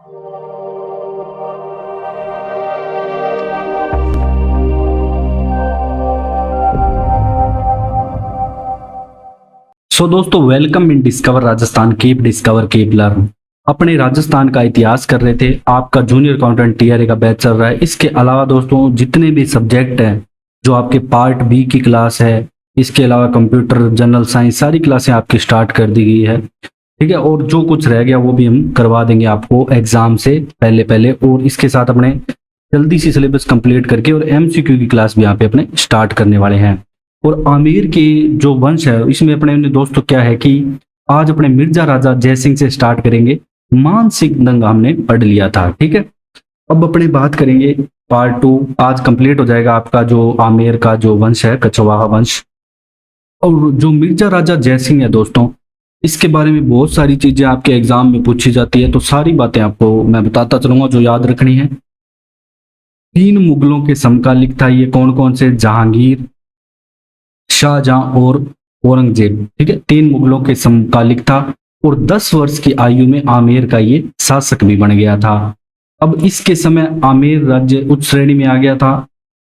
सो दोस्तों, welcome in discover Rajasthan. Keep discover keep learn. अपने राजस्थान का इतिहास कर रहे थे। आपका जूनियर अकाउंटेंट टीआरए का बैच चल रहा है। इसके अलावा दोस्तों, जितने भी सब्जेक्ट हैं जो आपके पार्ट बी की क्लास है, इसके अलावा कंप्यूटर, जनरल साइंस, सारी क्लासें आपकी स्टार्ट कर दी गई है। ठीक है, और जो कुछ रह गया वो भी हम करवा देंगे आपको एग्जाम से पहले पहले। और इसके साथ अपने जल्दी सी सिलेबस कंप्लीट करके और एमसीक्यू की क्लास भी यहाँ पे अपने स्टार्ट करने वाले हैं। और आमेर के जो वंश है, इसमें अपने दोस्तों क्या है कि आज अपने मिर्जा राजा जयसिंह से स्टार्ट करेंगे। मानसिक दंग हमने पढ़ लिया था। ठीक है, अब अपने बात करेंगे पार्ट 2। आज कंप्लीट हो जाएगा आपका जो आमेर का जो वंश है, कछवाहा वंश। और जो मिर्जा राजा जयसिंह है दोस्तों, इसके बारे में बहुत सारी चीजें आपके एग्जाम में पूछी जाती है, तो सारी बातें आपको मैं बताता चलूंगा जो याद रखनी है। 3 मुगलों के समकालिक था ये। कौन कौन से? जहांगीर, शाहजहां और औरंगजेब। ठीक है, 3 मुगलों के समकालिक था और 10 वर्ष की आयु में आमेर का ये शासक भी बन गया था। अब इसके समय आमेर राज्य उच्च श्रेणी में आ गया था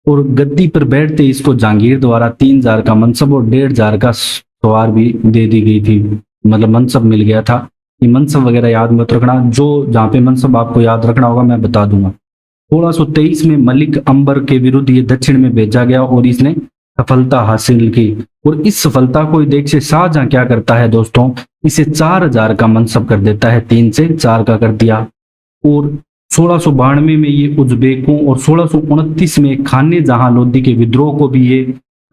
और गद्दी पर बैठते इसको जहांगीर द्वारा 3000 का मनसब और 1500 का सवार भी दे दी गई थी। मतलब मनसब मिल गया था। ये मनसब वगैरह याद मत रखना, जो जहाँ पे मनसब आपको याद रखना होगा मैं बता दूंगा। 1623 में मलिक अंबर के विरुद्ध ये दक्षिण में भेजा गया और इसने सफलता हासिल की। और इस सफलता को देख से शाहजहां क्या करता है दोस्तों, इसे 4000 का मनसब कर देता है। 3 से 4 का कर दिया। और 1692 में ये उज्बेकों और 1629 में खाने जहां लोदी के विद्रोह को भी ये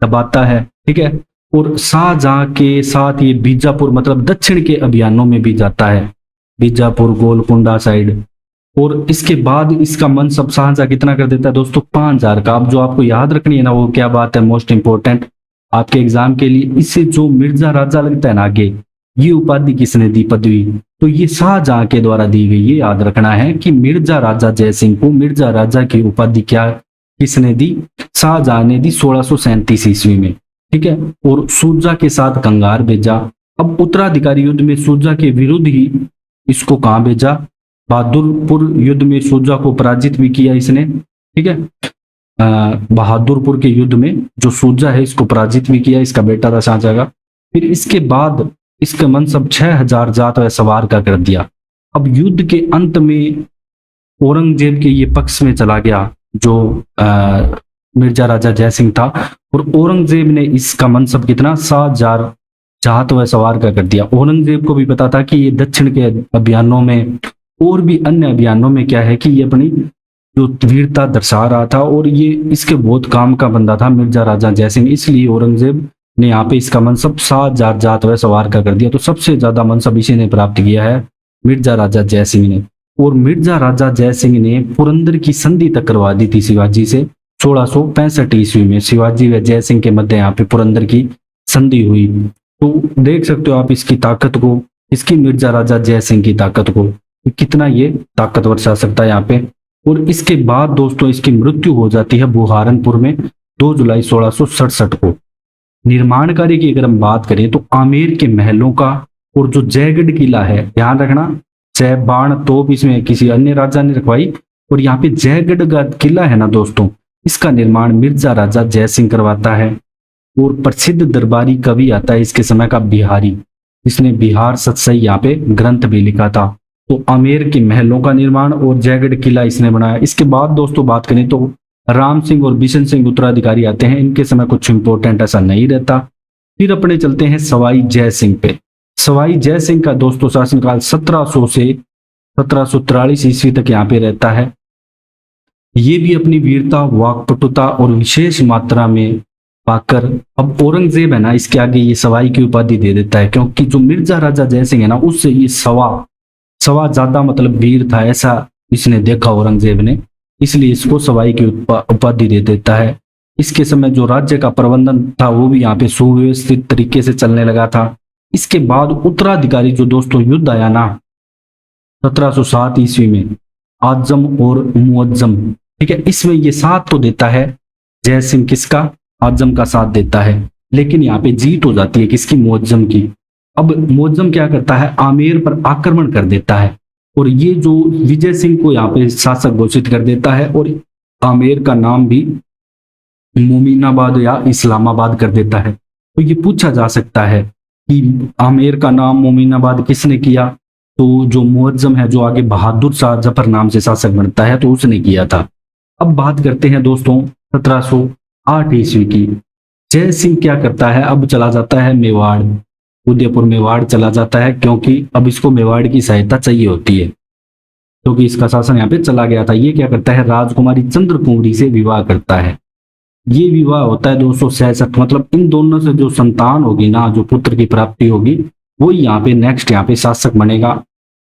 दबाता है। ठीक है, और शाहजहां के साथ ये बीजापुर मतलब दक्षिण के अभियानों में भी जाता है, बीजापुर, गोलकुंडा साइड। और इसके बाद इसका मनसब शाहजहां कितना कर देता है दोस्तों? 5000 का। अब जो आपको याद रखनी है ना, वो क्या बात है मोस्ट इंपोर्टेंट आपके एग्जाम के लिए, इससे जो मिर्जा राजा लगता है ना आगे, ये उपाधि किसने दी, पदवी? तो ये शाहजहां के द्वारा दी गई। ये याद रखना है कि मिर्जा राजा जयसिंह को मिर्जा राजा की उपाधि क्या किसने दी? शाहजहां ने दी 1637 ईस्वी में। ठीक है, और सूजा के साथ कंगार भेजा। अब उत्तराधिकारी युद्ध में सूजा के विरुद्ध ही इसको कहां भेजा? बहादुरपुर युद्ध में सूजा को पराजित भी किया इसने। ठीक है, बहादुरपुर के युद्ध में जो सूजा है इसको पराजित भी किया, इसका बेटा था शाहजहां का। फिर इसके बाद इसका मनसब 6000 जात व सवार का कर दिया। अब युद्ध के अंत में औरंगजेब के ये पक्ष में चला गया जो मिर्जा राजा जयसिंह था, और औरंगजेब ने इसका मनसब कितना? 7000 जात व सवार का कर दिया। औरंगजेब को भी पता था कि ये दक्षिण के अभियानों में और भी अन्य अभियानों में क्या है कि ये अपनी जो वीरता दर्शा रहा था, और ये इसके बहुत काम का बंदा था मिर्जा राजा जयसिंह। इसलिए औरंगजेब ने यहाँ पे इसका मनसब 7000 जात व सवार का कर दिया। तो सबसे ज्यादा मनसब इसी ने प्राप्त किया है, मिर्जा राजा जयसिंह ने। और मिर्जा राजा जयसिंह ने पुरंदर की संधि तक करवा दी थी शिवाजी से 1665 ईस्वी में। शिवाजी व जयसिंह के मध्य यहाँ पे पुरंदर की संधि हुई। तो देख सकते हो आप इसकी ताकत को, इसकी मिर्जा राजा जयसिंह की ताकत को, कितना ये ताकतवर शासक था यहाँ पे। और इसके बाद दोस्तों इसकी मृत्यु हो जाती है बुहारनपुर में 2 जुलाई 1667 को। निर्माण कार्य की अगर हम बात करें तो आमेर के महलों का और जो जयगढ़ किला है, ध्यान रखना, जय बाण तोप इसमें किसी अन्य राजा ने रखवाई, और यहाँ पे जयगढ़ का किला है ना दोस्तों, इसका निर्माण मिर्जा राजा जयसिंह करवाता है। और प्रसिद्ध दरबारी कवि आता है इसके समय का, बिहारी, जिसने बिहार सतसई यहाँ पे ग्रंथ भी लिखा था। तो आमेर के महलों का निर्माण और जयगढ़ किला इसने बनाया। इसके बाद दोस्तों बात करें तो राम सिंह और बिशन सिंह उत्तराधिकारी आते हैं। इनके समय कुछ इंपॉर्टेंट ऐसा नहीं रहता। फिर अपने चलते हैं सवाई जय सिंह पे। सवाई जय सिंह का दोस्तों शासनकाल 1700 से 1743 ईस्वी तक यहाँ पे रहता है। ये भी अपनी वीरता, वाकपटुता और विशेष मात्रा में पाकर अब औरंगजेब है ना, इसके आगे ये सवाई की उपाधि दे देता है, क्योंकि जो मिर्जा राजा जय सिंह है ना, उससे ये सवा ज्यादा मतलब वीर था, ऐसा इसने देखा औरंगजेब ने, इसलिए इसको सवाई की उपाधि दे देता है। इसके समय जो राज्य का प्रबंधन था वो भी यहाँ पे सुव्यवस्थित तरीके से चलने लगा था। इसके बाद उत्तराधिकारी जो दोस्तों युद्ध आया ना 1707 ईस्वी में, आजम और मुअज्जम, ठीक है, इसमें ये साथ तो देता है जय सिंह, किसका? आजम का साथ देता है, लेकिन यहाँ पे जीत हो जाती है किसकी? मुअज्जम की। अब मुअज्जम क्या करता है? आमेर पर आक्रमण कर देता है। और ये जो विजय सिंह को यहाँ पे शासक घोषित कर देता है और आमेर का नाम भी मोमिनाबाद या इस्लामाबाद कर देता है। तो ये पूछा जा सकता है कि आमेर का नाम मोमिनाबाद किसने किया? तो जो मुअज्जम है, जो आगे बहादुर शाह जफर नाम से शासक बनता है, तो उसने किया था। अब बात करते हैं दोस्तों 1708 ईस्वी की। जय सिंह क्या करता है? अब चला जाता है मेवाड़, उदयपुर मेवाड़ चला जाता है, क्योंकि अब इसको मेवाड़ की सहायता चाहिए होती है, क्योंकि इसका शासन यहाँ पे चला गया था। ये क्या करता है? राजकुमारी चंद्र कुंवरी से विवाह करता है। ये विवाह होता है 266, मतलब इन दोनों से जो संतान होगी ना, जो पुत्र की प्राप्ति होगी, वो यहाँ पे नेक्स्ट यहाँ पे शासक बनेगा।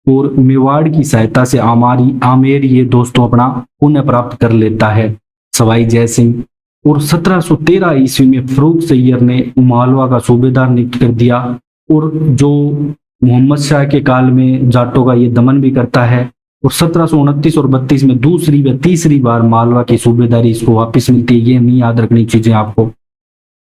और मेवाड़ की सहायता से आमेर ये दोस्तों अपना पुण्य प्राप्त कर लेता है सवाई जय सिंह। और 1713 ईस्वी में फर्रुख सैयद ने मालवा का सूबेदार नियुक्त कर दिया, और जो मोहम्मद शाह के काल में जाटों का ये दमन भी करता है। और 1729 और 32 में दूसरी व तीसरी बार मालवा की सूबेदारी इसको वापस मिलती है। ये नहीं याद रखनी चीजें आपको।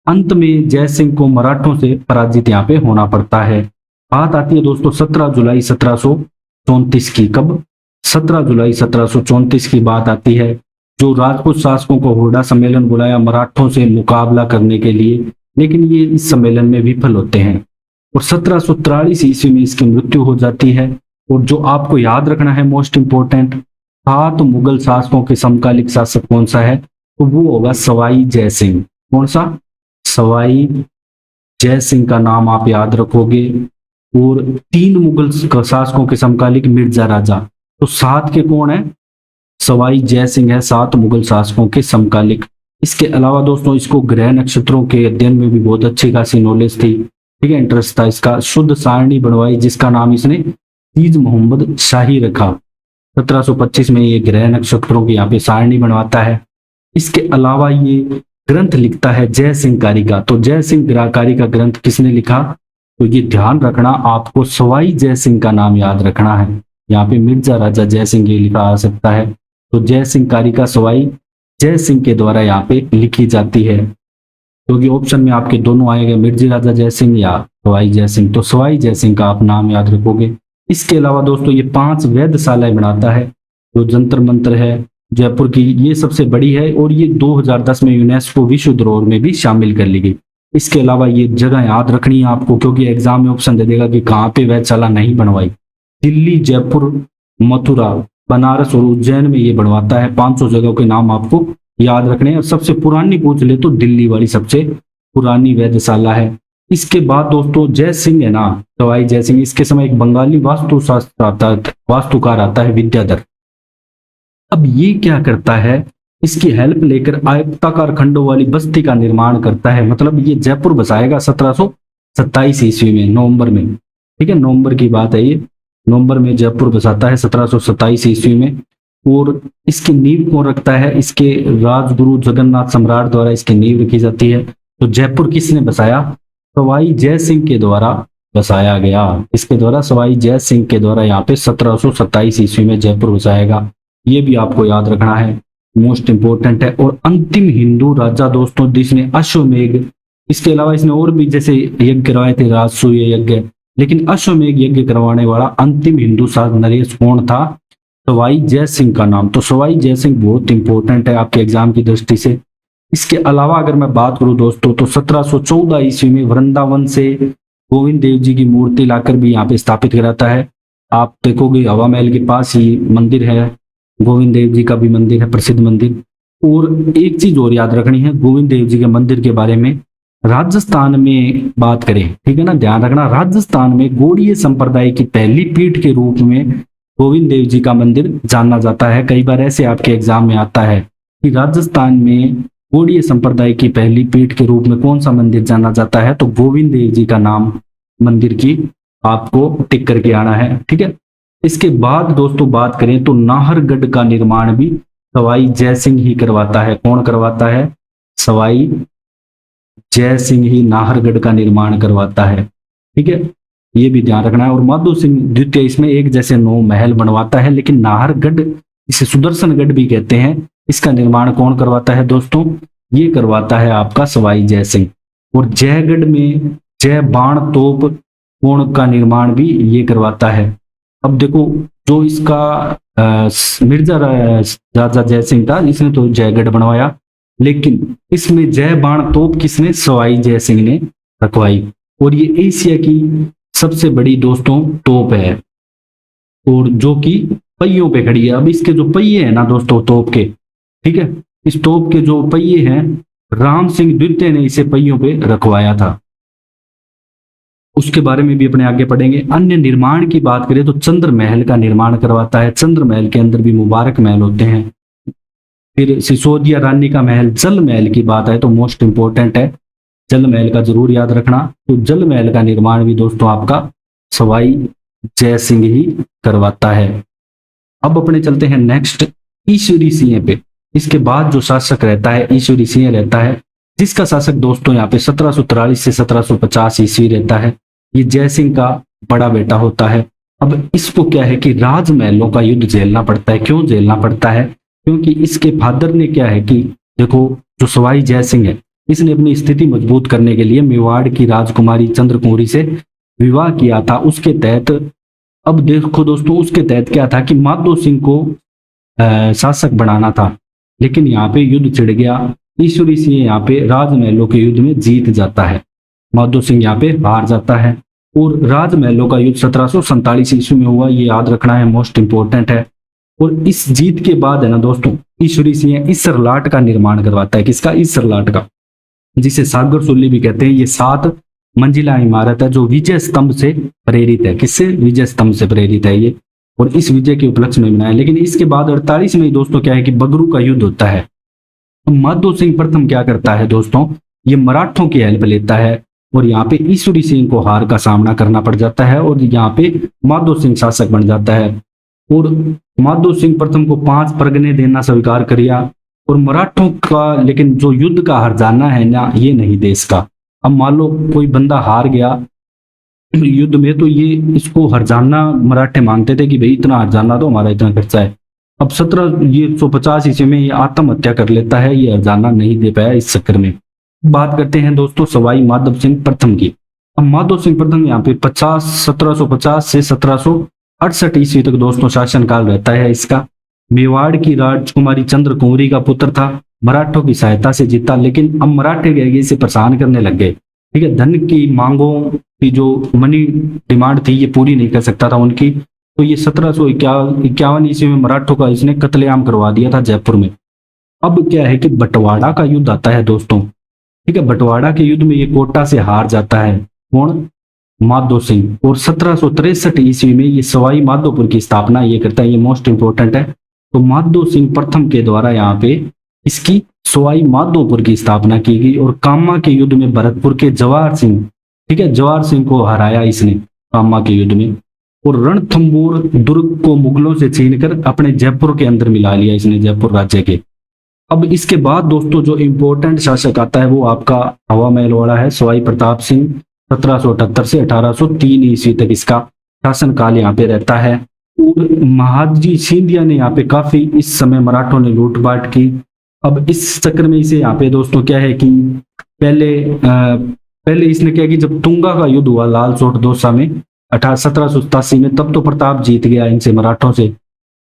अंत में जय सिंह को मराठों से पराजित यहाँ पे होना पड़ता है। बात आती है दोस्तों 17 जुलाई 1734 की। कब? 17 जुलाई 1734 की बात आती है, जो राजपूत शासकों को हुड्डा सम्मेलन बुलाया मराठों से मुकाबला करने के लिए, लेकिन ये इस सम्मेलन में विफल होते हैं और 1743 ईस्वी में इसकी मृत्यु हो जाती है। और जो आपको याद रखना है मोस्ट इंपोर्टेंट, 7 मुगल शासकों के समकालिक शासक कौन सा है? तो वो होगा सवाई जय सिंह। कौन सा? सवाई जय सिंह का नाम आप याद रखोगे। और 3 मुगल शासकों के समकालिक मिर्जा राजा, तो 7 के कौन है? सवाई जय सिंह है 7 मुगल शासकों के समकालिक। इसके अलावा दोस्तों इसको ग्रह नक्षत्रों के अध्ययन में भी बहुत अच्छी खासी नॉलेज थी, ठीक है, इंटरेस्ट था इसका। शुद्ध सारणी बनवाई, जिसका नाम इसने तीज मोहम्मद शाही रखा। 1725 में ये ग्रह नक्षत्रों की यहाँ पे सारणी बनवाता है। इसके अलावा ये ग्रंथ लिखता है जय सिंह कारी का। तो जय सिंह कारी का ग्रंथ किसने लिखा? तो ये ध्यान रखना, आपको सवाई जय सिंह का नाम याद रखना है। यहाँ पे मिर्जा राजा जय सिंह ये लिखा आ सकता है, तो जय सिंह कारी का सवाई जय सिंह के द्वारा यहाँ पे लिखी जाती है। क्योंकि ऑप्शन में आपके दोनों आएंगे, मिर्जा राजा जय सिंह या सवाई जय सिंह, तो सवाई जय सिंह का आप नाम याद रखोगे। इसके अलावा दोस्तों ये 5 वेधशालाएं बनाता है, जो जंतर मंत्र है जयपुर की, ये सबसे बड़ी है और ये 2010 में यूनेस्को विश्व धरोहर में भी शामिल कर ली गई। इसके अलावा ये जगह याद रखनी है आपको, क्योंकि एग्जाम में ऑप्शन दे देगा कि कहाँ पे वेधशाला नहीं बनवाई। दिल्ली, जयपुर, मथुरा, बनारस और उज्जैन में ये बनवाता है। 500 जगहों के नाम आपको याद रखने हैं। सबसे पुरानी पूछ ले तो दिल्ली वाली सबसे पुरानी वेधशाला है। इसके बाद दोस्तों जय सिंह है ना, सवाई जय सिंह, इसके समय एक बंगाली वास्तुकार आता है विद्याधर। अब ये क्या करता है? इसकी हेल्प लेकर आयताकार खंडों वाली बस्ती का निर्माण करता है। मतलब ये जयपुर बसाएगा 1727 ईस्वी में, नवंबर में, ठीक है, नवंबर की बात है ये। नवंबर में जयपुर बसाता है 1727 ईस्वी में। और इसकी नींव कौन रखता है? इसके राजगुरु जगन्नाथ सम्राट द्वारा इसकी नींव रखी जाती है। तो जयपुर किसने बसाया? सवाई जय सिंह के द्वारा बसाया गया। इसके द्वारा सवाई जय सिंह के द्वारा यहाँ पे 1727 ईस्वी में जयपुर बसाएगा। ये भी आपको याद रखना है, मोस्ट इंपोर्टेंट है। और अंतिम हिंदू राजा दोस्तों जिसने अश्वमेघ, इसके अलावा इसने और भी जैसे यज्ञ करवाए थे, राजसूय यज्ञ, लेकिन अश्वमेघ यज्ञ करवाने वाला अंतिम हिंदू शासक नरेश कौन था? सवाई जय सिंह का नाम। तो सवाई जय सिंह बहुत इंपॉर्टेंट है आपके एग्जाम की दृष्टि से। इसके अलावा अगर मैं बात करूं दोस्तों, तो 1714 ईस्वी में वृंदावन से गोविंद देव जी की मूर्ति लाकर भी यहाँ पे स्थापित कराता है। आप देखोगे हवा महल के पास ही मंदिर है, गोविंद देव जी का भी मंदिर है, प्रसिद्ध मंदिर। और एक चीज और याद रखनी है गोविंद देव जी के मंदिर के बारे में, राजस्थान में बात करें, ठीक है ना, ध्यान रखना, राजस्थान में गौड़ीय संप्रदाय की पहली पीठ के रूप में गोविंद देव जी का मंदिर जाना जाता है। कई बार ऐसे आपके एग्जाम में आता है कि राजस्थान में गौड़ीय संप्रदाय की पहली पीठ के रूप में कौन सा मंदिर जाना जाता है? तो गोविंद देव जी का नाम मंदिर की आपको टिक करके आना है, ठीक है। इसके बाद दोस्तों बात करें तो नाहरगढ़ का निर्माण भी सवाई जय सिंह ही करवाता है। कौन करवाता है? सवाई जय सिंह ही नाहरगढ़ का निर्माण करवाता है, ठीक है, ये भी ध्यान रखना है। और माधो सिंह द्वितीय इसमें एक जैसे 9 महल बनवाता है, लेकिन नाहरगढ़ इसे सुदर्शनगढ़ भी कहते हैं, इसका निर्माण कौन करवाता है दोस्तों? ये करवाता है आपका सवाई जय सिंह। और जयगढ़ में जय बाण तोप कोण का निर्माण भी ये करवाता है। अब देखो जो इसका मिर्जा राजा जय सिंह था, इसने तो जयगढ़ बनवाया, लेकिन इसमें जय बाण तोप किसने, सवाई जय सिंह ने रखवाई। और ये एशिया की सबसे बड़ी दोस्तों तोप है, और जो कि पहियों पे खड़ी है। अब इसके जो पहिए हैं ना दोस्तों तोप के, ठीक है, इस तोप के जो पहिए हैं, राम सिंह द्वितीय ने इसे पहियों पे रखवाया था। उसके बारे में भी अपने आगे पढ़ेंगे। अन्य निर्माण की बात करें तो चंद्र महल का निर्माण करवाता है। चंद्र महल के अंदर भी मुबारक महल होते हैं। फिर सिसोदिया रानी का महल, जल महल की बात है तो मोस्ट इंपोर्टेंट है, जल महल का जरूर याद रखना। तो जल महल का निर्माण भी दोस्तों आपका सवाई जय सिंह ही करवाता है। अब अपने चलते हैं नेक्स्ट ईश्वरी सिंह पे। इसके बाद जो शासक रहता है ईश्वरी सिंह रहता है, जिसका शासक दोस्तों यहाँ पे 1743 से 1750 ईस्वी रहता है। ये जय सिंह का बड़ा बेटा होता है। अब इसको क्या है कि राजमहलों का युद्ध झेलना पड़ता है। क्यों झेलना पड़ता है? क्योंकि इसके फादर ने क्या है कि देखो, जो सवाई जय सिंह है, इसने अपनी स्थिति मजबूत करने के लिए मेवाड़ की राजकुमारी चंद्रकुंवरी से विवाह किया था। उसके तहत, अब देखो दोस्तों, उसके तहत क्या था कि माधो सिंह को शासक बनाना था, लेकिन यहाँ पे युद्ध छिड़ गया। ईश्वरी सिंह यहाँ पे राजमहलों के युद्ध में जीत जाता है, माधो सिंह यहाँ पे हार जाता है। और राजमहलों का युद्ध 1747 ईस्वी में हुआ, ये याद रखना है, मोस्ट इंपोर्टेंट है। और इस जीत के बाद है ना दोस्तों, ईश्वरी सिंह इसरलाट का निर्माण करवाता है। किसका? इसरलाट का, जिसे सागर सुल्ली भी कहते हैं। ये 7 मंजिला इमारत है जो विजय स्तंभ से प्रेरित है। किससे? विजय स्तंभ से प्रेरित है ये, और इस विजय के उपलक्ष्य में बनाया। लेकिन इसके बाद 48 में दोस्तों क्या है कि बगरू का युद्ध होता है। तो माधो सिंह प्रथम क्या करता है दोस्तों, ये मराठों की हेल्प लेता है, और यहाँ पे ईश्वरी सिंह को हार का सामना करना पड़ जाता है, और यहाँ पे माधो सिंह शासक बन जाता है। और माधो सिंह प्रथम को 5 परगने देना स्वीकार किया, और मराठों का, लेकिन जो युद्ध का हर्जाना है ना, ये नहीं देश का। अब मान लो कोई बंदा हार गया युद्ध में, तो ये इसको हर्जाना मराठे मांगते थे कि भाई इतना हर्जाना दो, हमारा इतना खर्चा है। अब 1750 ईस्वी में ये आत्महत्या कर लेता है, ये हर्जाना नहीं दे पाया इस चक्कर में। बात करते हैं दोस्तों सवाई माधव सिंह प्रथम की। अब माधव सिंह प्रथम यहाँ पे 1750 से 1768 ईस्वी तक दोस्तों शासनकाल रहता है इसका। मेवाड़ की राजकुमारी चंद्रकुंवरी का पुत्र था, मराठों की सहायता से जीता, लेकिन अब मराठे गए इसे परेशान करने लग गए। ठीक है, धन की मांगों की जो मनी डिमांड थी, ये पूरी नहीं कर सकता था उनकी। तो ये 1751 ईस्वी में मराठों का इसने कत्लेआम करवा दिया था जयपुर में। अब क्या है कि बंटवाड़ा का युद्ध आता है दोस्तों। ठीक है, बंटवाड़ा के युद्ध में ये कोटा से हार जाता है। कौन? माधो सिंह। और 1763 ईस्वी में ये सवाई माधोपुर की स्थापना ये करता है, ये मोस्ट इंपोर्टेंट है। तो माधो सिंह प्रथम के द्वारा यहाँ पे इसकी सवाई माधोपुर की स्थापना की गई, और कामा के युद्ध में भरतपुर के जवाहर सिंह, ठीक है, जवाहर सिंह को हराया इसने कामा के युद्ध में। और रणथंबोर दुर्ग को मुगलों से छीनकर अपने जयपुर के अंदर मिला लिया इसने, जयपुर राज्य के। अब इसके बाद दोस्तों जो इंपॉर्टेंट शासक आता है वो आपका हवा महल वाला है, सवाई प्रताप सिंह। 1778 से 1803 ईस्वी तक इसका शासनकाल यहाँ पे रहता है। और महादजी सिंधिया ने यहाँ पे काफी इस समय मराठों ने लूटपाट की। अब इस चक्कर में इसे यहाँ पे दोस्तों क्या है कि पहले इसने क्या कि जब तुंगा का युद्ध हुआ लाल सोट दोसा में 1787 में, तब तो प्रताप जीत गया इनसे, मराठों से।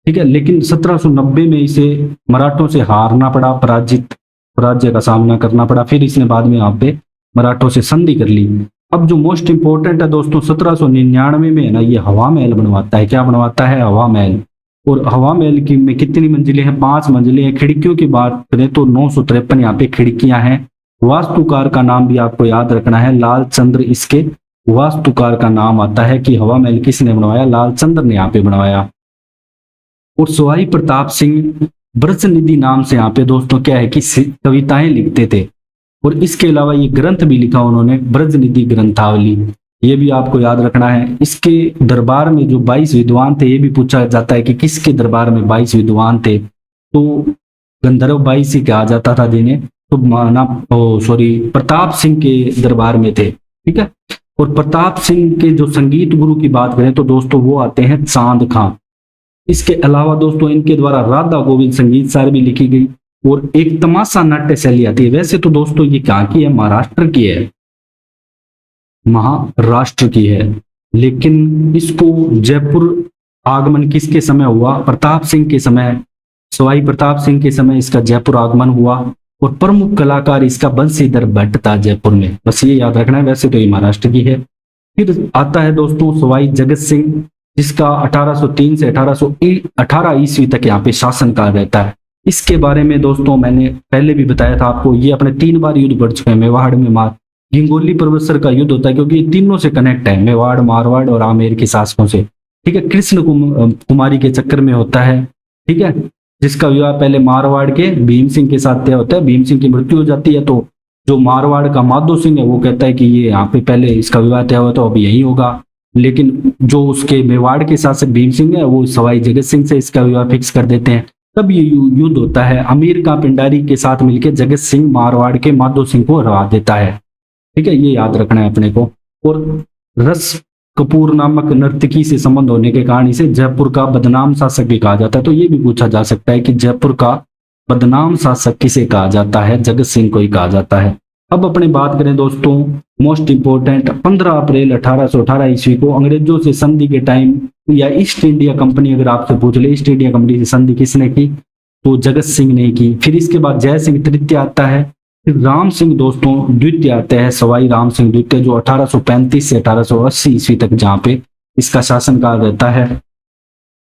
ठीक है, लेकिन 1790 में इसे मराठों से हारना पड़ा, पराजय का सामना करना पड़ा। फिर इसने बाद में यहाँ पे मराठों से संधि कर ली। अब जो मोस्ट इंपोर्टेंट है दोस्तों, 1799 में है ना, ये हवा महल बनवाता है। क्या बनवाता है? हवा महल। और हवा महल की में कितनी मंजिलें हैं? 5 मंजिलें हैं। खिड़कियों की बात करें तो 953 यहाँ पे खिड़कियां हैं। वास्तुकार का नाम भी आपको याद रखना है, लाल चंद्र इसके वास्तुकार का नाम आता है कि हवा महल किसने बनवाया? लाल चंद्र ने यहाँ पे बनवाया। और सवाई प्रताप सिंह ब्रजनिधि नाम से यहाँ पे दोस्तों क्या है कि कविताएं लिखते थे, और इसके अलावा ये ग्रंथ भी लिखा उन्होंने, ब्रजनिधि ग्रंथावली, ये भी आपको याद रखना है। इसके दरबार में जो 22 विद्वान थे, ये भी पूछा जाता है कि किसके दरबार में 22 विद्वान थे, तो गंधर्व 22 ही कहा जाता था जिन्हें, तो प्रताप सिंह के दरबार में थे। ठीक है, और प्रताप सिंह के जो संगीत गुरु की बात करें तो दोस्तों वो आते हैं चांद खां। इसके अलावा दोस्तों इनके द्वारा राधा गोविंद संगीत सार भी लिखी गई, और एक तमाशा नाट्य शैली आती है। वैसे तो दोस्तों ये कहाँ की है? महाराष्ट्र की है, महाराष्ट्र की है, लेकिन इसको जयपुर आगमन किसके समय हुआ? प्रताप सिंह के समय, सवाई प्रताप सिंह के समय इसका जयपुर आगमन हुआ। और प्रमुख कलाकार इसका बंशीधर भट्ट था जयपुर में, बस ये याद रखना है। वैसे तो ये महाराष्ट्र की है। फिर आता है दोस्तों सवाई जगत सिंह, जिसका 1803 से 1818 ईस्वी तक यहाँ पे शासनकाल रहता है। इसके बारे में दोस्तों मैंने पहले भी बताया था आपको, ये अपने 3 बार युद्ध बढ़ चुके हैं। मेवाड़ में हिंगोली परबतसर का युद्ध होता है, क्योंकि ये तीनों से कनेक्ट है, मेवाड़, मारवाड़ और आमेर के शासकों से। ठीक है, कृष्ण कुमारी के चक्कर में होता है। ठीक है, जिसका विवाह पहले मारवाड़ के भीम सिंह के साथ तय होता है। भीम सिंह की मृत्यु हो जाती है, तो जो मारवाड़ का माधो सिंह है वो कहता है कि ये यहाँ पे पहले इसका विवाह तय हुआ तो अब यही होगा। लेकिन जो उसके मेवाड़ के शासक भीम सिंह है वो सवाई जगत सिंह से इसका विवाह फिक्स कर देते हैं। तब ये युद्ध होता है। अमीर का पिंडारी के साथ मिलकर जगत सिंह मारवाड़ के माधो सिंह को हरा देता है। ठीक है, ये याद रखना है अपने को। और रस कपूर नामक नर्तकी से संबंध होने के कारण इसे जयपुर का बदनाम शासक भी कहा जाता है। तो ये भी पूछा जा सकता है कि जयपुर का बदनाम शासक किसे कहा जाता है? जगत सिंह को ही कहा जाता है। अब अपने बात करें दोस्तों मोस्ट इंपोर्टेंट, 15 अप्रैल 1818 ईस्वी को अंग्रेजों से संधि के टाइम, या ईस्ट इंडिया कंपनी अगर आपसे पूछ ले ईस्ट इंडिया कंपनी से संधि किसने की, तो जगत सिंह ने की। फिर इसके बाद जय सिंह तृतीय आता है। फिर राम सिंह दोस्तों द्वितीय आते हैं, सवाई राम सिंह द्वितीय, जो 1835 से 1880 ईस्वी तक जहाँ पे इसका शासनकाल रहता है।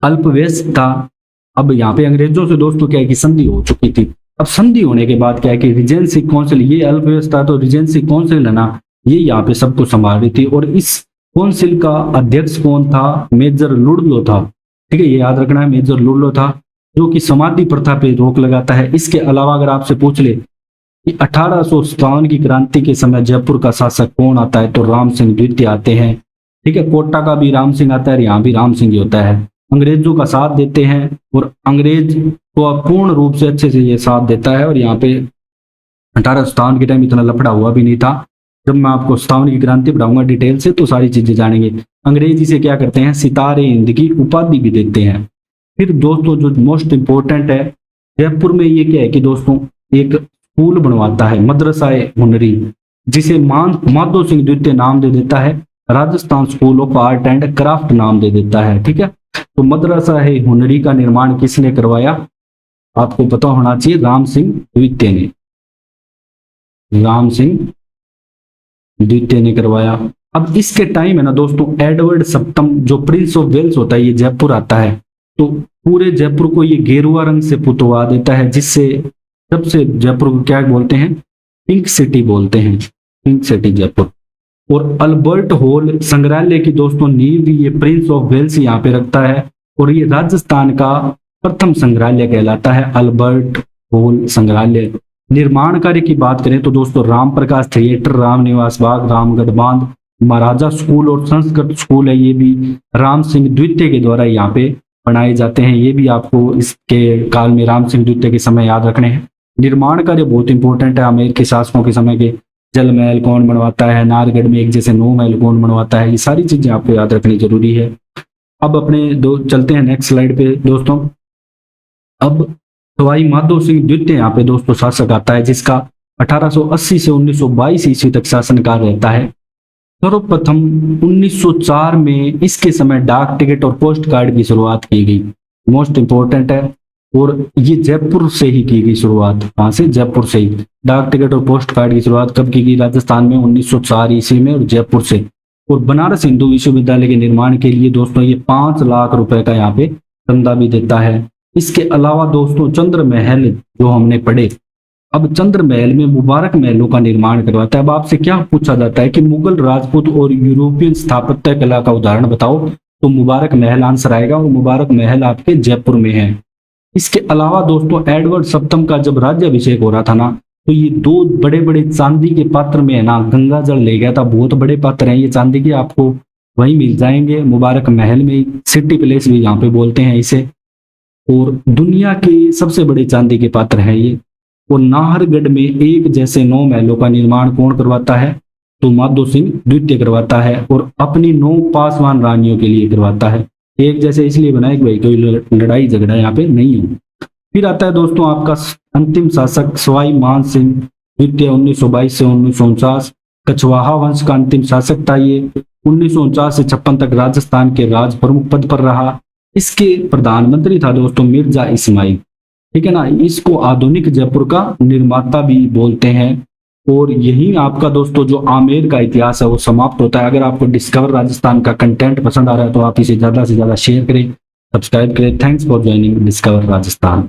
अल्पवयस्क था। अब यहाँ पे अंग्रेजों से दोस्तों क्या है कि संधि हो चुकी थी। अब संधि होने के बाद क्या है कि रिजेंसी काउंसिल, ये अल्पवयस्क था तो रिजेंसी काउंसिल है ना, ये यहाँ पे सबको संभाल रही थी। और इस काउंसिल का अध्यक्ष कौन था? मेजर लुडलो था। ठीक है, ये याद रखना है, मेजर लुडलो था, जो कि समाधि प्रथा पे रोक लगाता है। इसके अलावा अगर आपसे पूछ ले कि 1857 की क्रांति के समय जयपुर का शासक कौन आता है, तो राम सिंह द्वितीय आते हैं। ठीक है, कोटा का भी राम सिंह आता है, यहाँ भी राम सिंह ही होता है। अंग्रेजों का साथ देते हैं और अंग्रेज को पूर्ण रूप से अच्छे से ये साथ देता है। और यहाँ पे 1857 के टाइम इतना लफड़ा हुआ भी नहीं था। जब मैं आपको 57 की क्रांति पढ़ाऊंगा डिटेल से तो सारी चीजें जानेंगे। अंग्रेज इसे क्या करते हैं, सितारे हिंद की उपाधि भी देते हैं। फिर दोस्तों जो मोस्ट इंपोर्टेंट है, जयपुर में ये क्या है कि दोस्तों एक स्कूल बनवाता है, मदरसा हुनरी, जिसे माधो सिंह द्वितीय नाम दे देता है। Rajasthan school of art and craft नाम दे देता है। ठीक है, तो मदरसा है हुनरी का निर्माण किसने करवाया? आपको पता होना चाहिए, राम सिंह द्वितीय ने, राम सिंह द्वितीय ने करवाया। अब इसके टाइम है ना दोस्तों, एडवर्ड सप्तम जो प्रिंस ऑफ वेल्स होता है ये जयपुर आता है, तो पूरे जयपुर को ये गेरुआ रंग से पुतवा देता है, जिससे जब से जयपुर को क्या बोलते हैं, पिंक सिटी बोलते हैं, पिंक सिटी जयपुर। और अल्बर्ट हॉल संग्रहालय की दोस्तों नींव ये प्रिंस ऑफ वेल्स यहाँ पे रखता है। और ये राजस्थान का प्रथम संग्रहालय कहलाता है, अल्बर्ट हॉल संग्रहालय। निर्माण कार्य की बात करें तो दोस्तों राम प्रकाश थिएटर, राम निवास बाग, रामगढ़ बांध, महाराजा स्कूल और संस्कृत स्कूल है, ये भी राम सिंह द्वितीय के द्वारा यहाँ पे बनाए जाते हैं। ये भी आपको इसके काल में राम सिंह द्वितीय के समय याद रखने हैं। निर्माण कार्य बहुत इंपॉर्टेंट है। आमेर के शासकों के समय के जल महल कौन बनवाता है, नारगढ़ में एक जैसे 9 महल कौन बनवाता है, ये सारी चीजें आपको याद रखनी जरूरी है। अब अपने चलते हैं नेक्स्ट स्लाइड पे दोस्तों। अब सवाई माधो सिंह द्वितीय यहाँ पे दोस्तों शासक आता है, जिसका 1880 से 1922 ईस्वी तक शासनकाल रहता है। सर्वप्रथम 1904 में इसके समय डाक टिकट और पोस्ट कार्ड की शुरुआत की गई, मोस्ट इंपोर्टेंट है। और ये जयपुर से ही की गई शुरुआत, कहाँ से? जयपुर से ही। डाक टिकट और पोस्ट कार्ड की शुरुआत कब की गई? राजस्थान में 1904 ईस्वी में, और जयपुर से। और बनारस हिंदू विश्वविद्यालय के निर्माण के लिए दोस्तों ये 5 लाख रुपए का यहाँ पे चंदा भी देता है। इसके अलावा दोस्तों चंद्र महल जो हमने पढ़े, अब चंद्र महल में मुबारक महलों का निर्माण करवाता है। अब आपसे क्या पूछा जाता है कि मुगल, राजपूत और यूरोपियन स्थापत्य कला का उदाहरण बताओ, तो मुबारक महल आंसर आएगा। और मुबारक महल आपके जयपुर में है। इसके अलावा दोस्तों एडवर्ड सप्तम का जब राज्याभिषेक हो रहा था ना, तो ये 2 बड़े बड़े चांदी के पात्र में है ना गंगा जल ले गया था। बहुत बड़े पात्र हैं ये चांदी के, आपको वहीं मिल जाएंगे मुबारक महल में। सिटी प्लेस भी यहाँ पे बोलते हैं इसे। और दुनिया के सबसे बड़े चांदी के पात्र हैं ये। और नाहरगढ़ में एक जैसे 9 महलों का निर्माण कौन करवाता है? तो माधो सिंह द्वितीय करवाता है। और अपनी 9 पासवान रानियों के लिए करवाता है। एक जैसे इसलिए बनाए कि भाई कोई लड़ाई झगड़ा यहाँ पे नहीं हो। फिर आता है दोस्तों आपका अंतिम शासक सवाई मान सिंह द्वितीय, 1922 से 1949। कछवाहा वंश का अंतिम शासक था ये। 1949 से 56 तक राजस्थान के राज प्रमुख पद पर रहा। इसके प्रधानमंत्री था दोस्तों मिर्जा इस्माइल, ठीक है ना। इसको आधुनिक जयपुर का निर्माता भी बोलते हैं। और यही आपका दोस्तों जो आमेर का इतिहास है वो समाप्त होता है। अगर आपको डिस्कवर राजस्थान का कंटेंट पसंद आ रहा है तो आप इसे ज्यादा से ज्यादा शेयर करें, सब्सक्राइब करें। Thanks for joining discover Rajasthan.